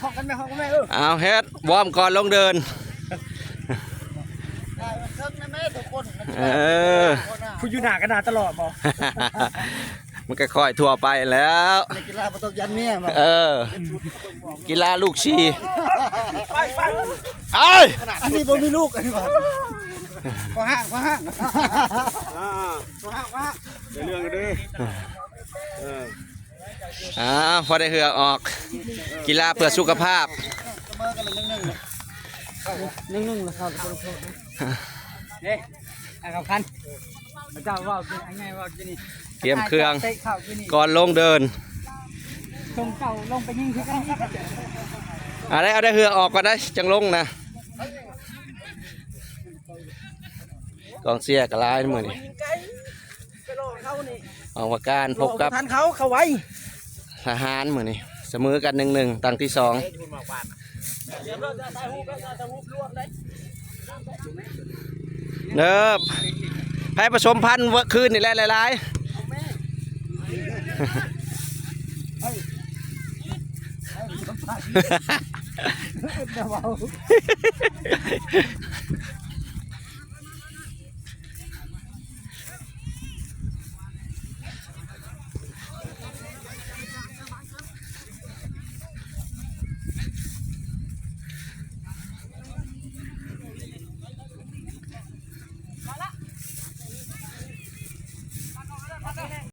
ห้องกันแม่ห้องกันแม่เอาเฮ็ดวอร์มก่อนลงเดินผู้อยู่หน้ากระดาษตลอดบอก มันก็ค่อยทั่วไปแล้วกีฬาประตูยันเนี่ยกีฬาลูกชีไปไอ้อันนี้ผมมีลูกอันนี้บอกก็ห้างก็ห้างเรื่องกันด้วยพอได้เหือออกกีฬาเพื่อสุขภาพนึ่งนะครับนี่กับพันเจ้าว่าเป็นไงว่ากินนี่เตรียมเครื่องก่อนลงเดินส่งเจ้าลงไปยิงที่กันเอาได้เหือออกก่อนได้จังลงนะกองเสียกระไรมือนี่ออกมาการพบกับทันเขาไว้ทหารมือนี่เสมอกัน1-1ตั้งที่2เนิบให้ผสมพันธุ์คืนนี่แหละหลาย